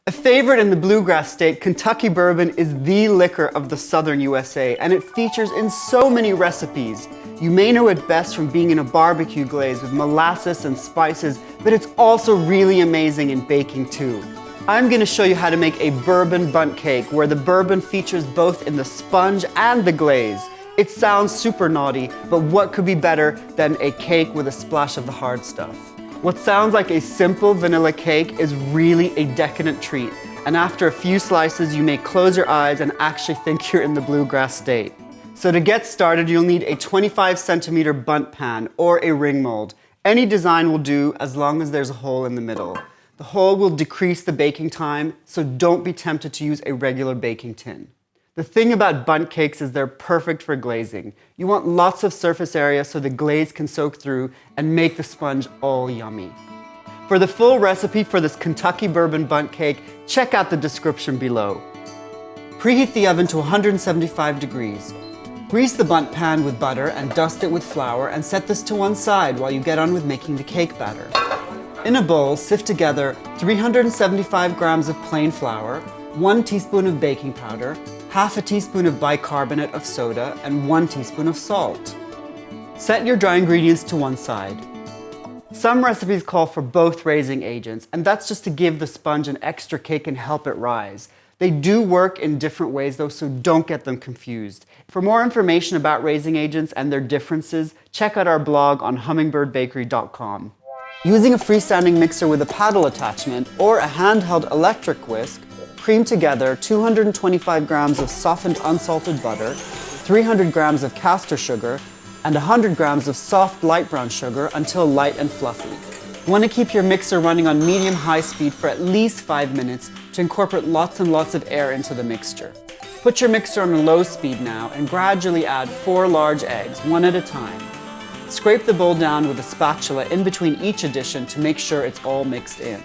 A favorite in the bluegrass state, Kentucky bourbon is the liquor of the southern USA, and it features in so many recipes. You may know it best from being in a barbecue glaze with molasses and spices, but it's also really amazing in baking too. I'm going to show you how to make a bourbon bundt cake where the bourbon features both in the sponge and the glaze. It sounds super naughty, but what could be better than a cake with a splash of the hard stuff? What sounds like a simple vanilla cake is really a decadent treat, and after a few slices you may close your eyes and actually think you're in the bluegrass state. So to get started, you'll need a 25 centimeter bundt pan or a ring mold. Any design will do as long as there's a hole in the middle. The hole will decrease the baking time, so don't be tempted to use a regular baking tin. The thing about bundt cakes is they're perfect for glazing. You want lots of surface area so the glaze can soak through and make the sponge all yummy. For the full recipe for this Kentucky bourbon bundt cake, check out the description below. Preheat the oven to 175 degrees. Grease the bundt pan with butter and dust it with flour and set this to one side while you get on with making the cake batter. In a bowl, sift together 375 grams of plain flour, 1 teaspoon of baking powder, half a teaspoon of bicarbonate of soda, and 1 teaspoon of salt. Set your dry ingredients to one side. Some recipes call for both raising agents, and that's just to give the sponge an extra kick and help it rise. They do work in different ways though, so don't get them confused. For more information about raising agents and their differences, check out our blog on hummingbirdbakery.com. Using a freestanding mixer with a paddle attachment or a handheld electric whisk, cream together 225 grams of softened unsalted butter, 300 grams of castor sugar, and 100 grams of soft light brown sugar until light and fluffy. You want to keep your mixer running on medium-high speed for at least 5 minutes to incorporate lots and lots of air into the mixture. Put your mixer on a low speed now and gradually add 4 large eggs, one at a time. Scrape the bowl down with a spatula in between each addition to make sure it's all mixed in.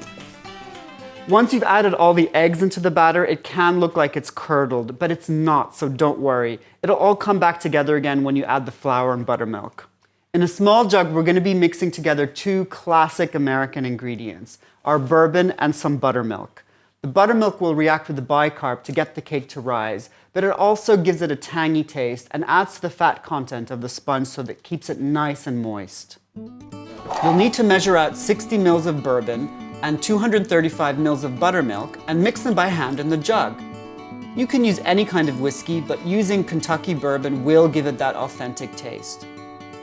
Once you've added all the eggs into the batter, it can look like it's curdled, but it's not, so don't worry. It'll all come back together again when you add the flour and buttermilk. In a small jug, we're going to be mixing together 2 classic American ingredients, our bourbon and some buttermilk. The buttermilk will react with the bicarb to get the cake to rise, but it also gives it a tangy taste and adds to the fat content of the sponge so that it keeps it nice and moist. You'll need to measure out 60 ml of bourbon and 235 ml of buttermilk and mix them by hand in the jug. You can use any kind of whiskey, but using Kentucky bourbon will give it that authentic taste.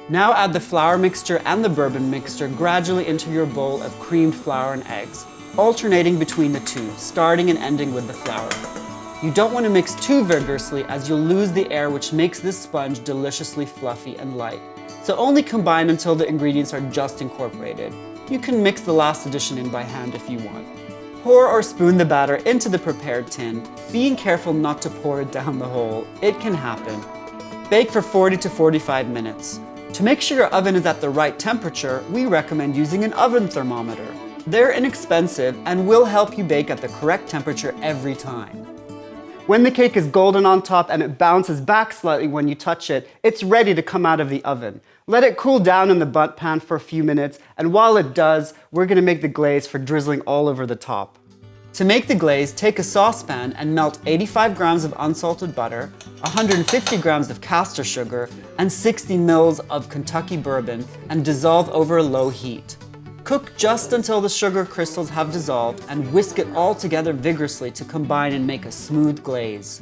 Now add the flour mixture and the bourbon mixture gradually into your bowl of creamed flour and eggs, alternating between the two, starting and ending with the flour. You don't want to mix too vigorously as you'll lose the air, which makes this sponge deliciously fluffy and light. So only combine until the ingredients are just incorporated. You can mix the last addition in by hand if you want. Pour or spoon the batter into the prepared tin, being careful not to pour it down the hole. It can happen. Bake for 40 to 45 minutes. To make sure your oven is at the right temperature, we recommend using an oven thermometer. They're inexpensive and will help you bake at the correct temperature every time. When the cake is golden on top and it bounces back slightly when you touch it, it's ready to come out of the oven. Let it cool down in the bundt pan for a few minutes, and while it does, we're going to make the glaze for drizzling all over the top. To make the glaze, take a saucepan and melt 85 grams of unsalted butter, 150 grams of castor sugar, and 60 ml of Kentucky bourbon and dissolve over a low heat. Cook just until the sugar crystals have dissolved and whisk it all together vigorously to combine and make a smooth glaze.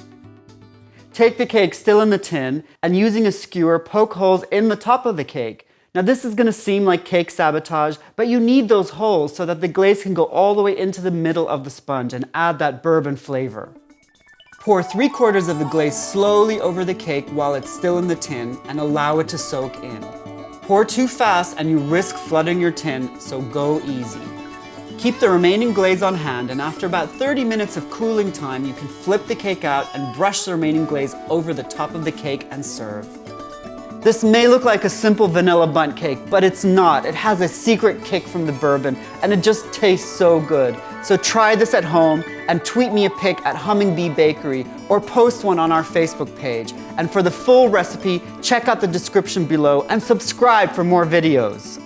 Take the cake still in the tin and using a skewer, poke holes in the top of the cake. Now this is going to seem like cake sabotage, but you need those holes so that the glaze can go all the way into the middle of the sponge and add that bourbon flavor. Pour 3/4 of the glaze slowly over the cake while it's still in the tin and allow it to soak in. Pour too fast and you risk flooding your tin, so go easy. Keep the remaining glaze on hand, and after about 30 minutes of cooling time, you can flip the cake out and brush the remaining glaze over the top of the cake and serve. This may look like a simple vanilla bundt cake, but it's not. It has a secret kick from the bourbon, and it just tastes so good. So try this at home and tweet me a pic at Hummingbird Bakery or post one on our Facebook page. And for the full recipe, check out the description below and subscribe for more videos.